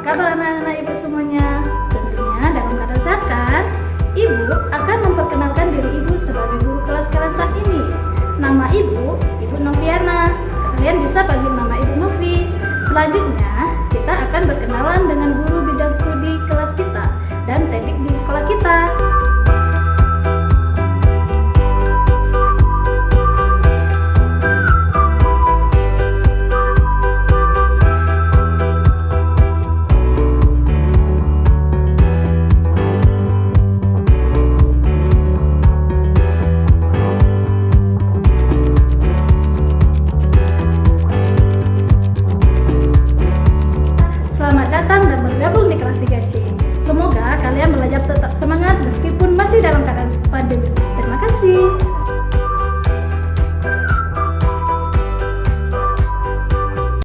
kabar anak-anak ibu semuanya? Tentunya dalam keadaan sehat kan? Ibu akan memperkenalkan diri ibu sebagai guru kelas kalian saat ini. Nama ibu, Ibu Noviana. Kalian bisa panggil nama Ibu Novi. Selanjutnya, kita akan berkenalan dengan guru bidang studi kelas kita dan teknik di sekolah kita. Selamat datang dan bergabung di kelas 3C. Semoga kalian belajar tetap semangat meskipun masih dalam keadaan pandemi. Terima kasih.